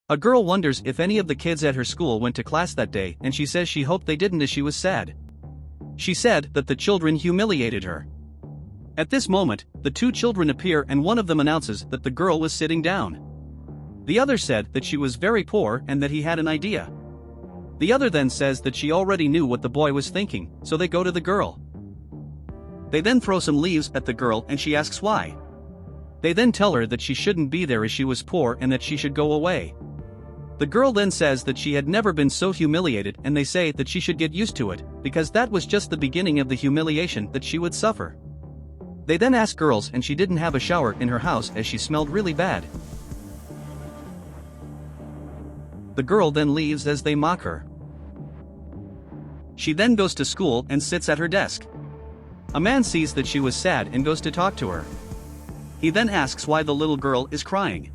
A girl wonders if any of the kids at her school went to class that day, and she says she hoped they didn't as she was sad. She said that the children humiliated her. At this moment, the two children appear and one of them announces that the girl was sitting down. The other said that she was very poor and that he had an idea. The other then says that she already knew what the boy was thinking, so they go to the girl. They then throw some leaves at the girl and she asks why. They then tell her that she shouldn't be there as she was poor and that she should go away. The girl then says that she had never been so humiliated, and they say that she should get used to it, because that was just the beginning of the humiliation that she would suffer. They then ask girls and she didn't have a shower in her house as she smelled really bad. The girl then leaves as they mock her. She then goes to school and sits at her desk. A man sees that she was sad and goes to talk to her. He then asks why the little girl is crying.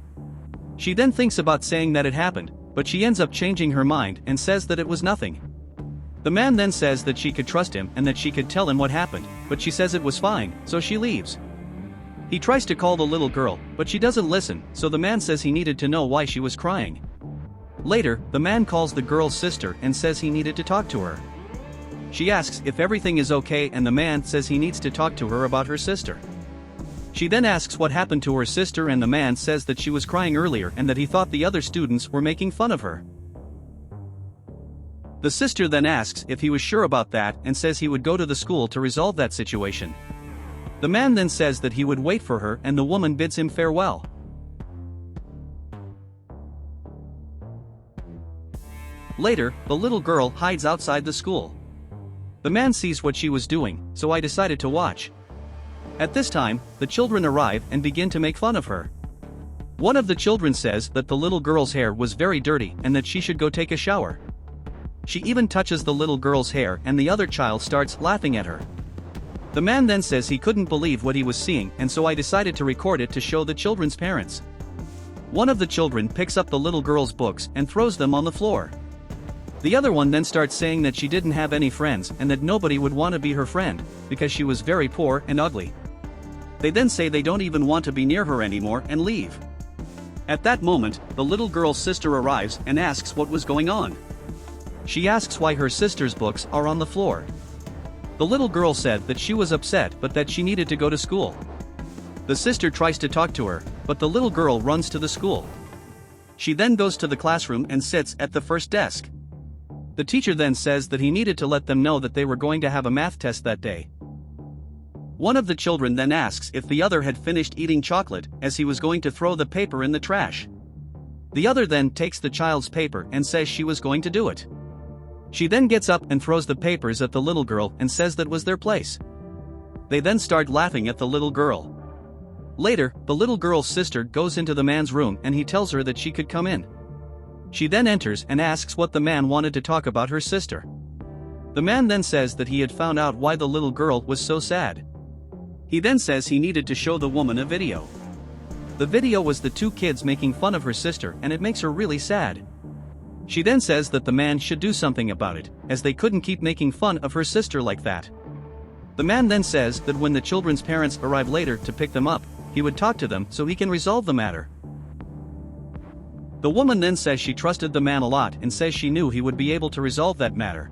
She then thinks about saying that it happened, but she ends up changing her mind and says that it was nothing. The man then says that she could trust him and that she could tell him what happened, but she says it was fine, so she leaves. He tries to call the little girl, but she doesn't listen, so the man says he needed to know why she was crying. Later, the man calls the girl's sister and says he needed to talk to her. She asks if everything is okay and the man says he needs to talk to her about her sister. She then asks what happened to her sister and the man says that she was crying earlier and that he thought the other students were making fun of her. The sister then asks if he was sure about that and says he would go to the school to resolve that situation. The man then says that he would wait for her and the woman bids him farewell. Later, the little girl hides outside the school. The man sees what she was doing, so I decided to watch. At this time, the children arrive and begin to make fun of her. One of the children says that the little girl's hair was very dirty and that she should go take a shower. She even touches the little girl's hair and the other child starts laughing at her. The man then says he couldn't believe what he was seeing, and so I decided to record it to show the children's parents. One of the children picks up the little girl's books and throws them on the floor. The other one then starts saying that she didn't have any friends and that nobody would want to be her friend, because she was very poor and ugly. They then say they don't even want to be near her anymore and leave. At that moment, the little girl's sister arrives and asks what was going on. She asks why her sister's books are on the floor. The little girl said that she was upset but that she needed to go to school. The sister tries to talk to her, but the little girl runs to the school. She then goes to the classroom and sits at the first desk. The teacher then says that he needed to let them know that they were going to have a math test that day. One of the children then asks if the other had finished eating chocolate, as he was going to throw the paper in the trash. The other then takes the child's paper and says she was going to do it. She then gets up and throws the papers at the little girl and says that was their place. They then start laughing at the little girl. Later, the little girl's sister goes into the man's room and he tells her that she could come in. She then enters and asks what the man wanted to talk about her sister. The man then says that he had found out why the little girl was so sad. He then says he needed to show the woman a video. The video was the two kids making fun of her sister and it makes her really sad. She then says that the man should do something about it, as they couldn't keep making fun of her sister like that. The man then says that when the children's parents arrive later to pick them up, he would talk to them so he can resolve the matter. The woman then says she trusted the man a lot and says she knew he would be able to resolve that matter.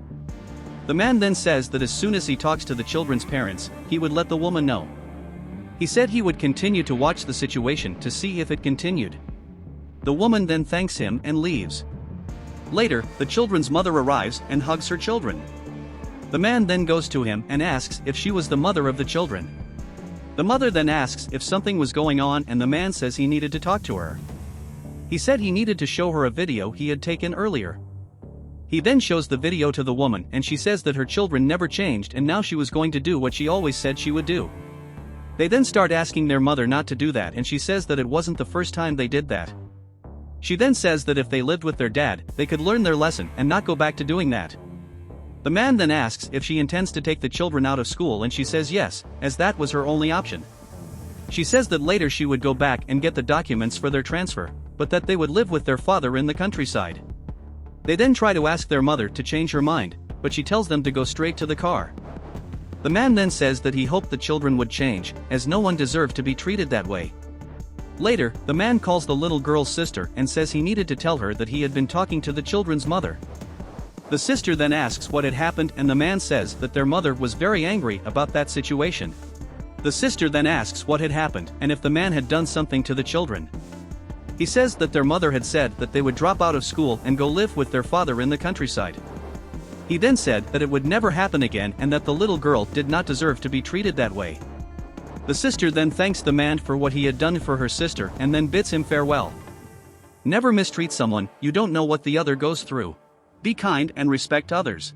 The man then says that as soon as he talks to the children's parents, he would let the woman know. He said he would continue to watch the situation to see if it continued. The woman then thanks him and leaves. Later, the children's mother arrives and hugs her children. The man then goes to him and asks if she was the mother of the children. The mother then asks if something was going on and the man says he needed to talk to her. He said he needed to show her a video he had taken earlier. He then shows the video to the woman and she says that her children never changed and now she was going to do what she always said she would do. They then start asking their mother not to do that and she says that it wasn't the first time they did that. She then says that if they lived with their dad, they could learn their lesson and not go back to doing that. The man then asks if she intends to take the children out of school and she says yes, as that was her only option. She says that later she would go back and get the documents for their transfer, but that they would live with their father in the countryside. They then try to ask their mother to change her mind, but she tells them to go straight to the car. The man then says that he hoped the children would change, as no one deserved to be treated that way. Later, the man calls the little girl's sister and says he needed to tell her that he had been talking to the children's mother. The sister then asks what had happened, and the man says that their mother was very angry about that situation. The sister then asks what had happened and if the man had done something to the children. He says that their mother had said that they would drop out of school and go live with their father in the countryside. He then said that it would never happen again and that the little girl did not deserve to be treated that way. The sister then thanks the man for what he had done for her sister and then bids him farewell. Never mistreat someone, you don't know what the other goes through. Be kind and respect others.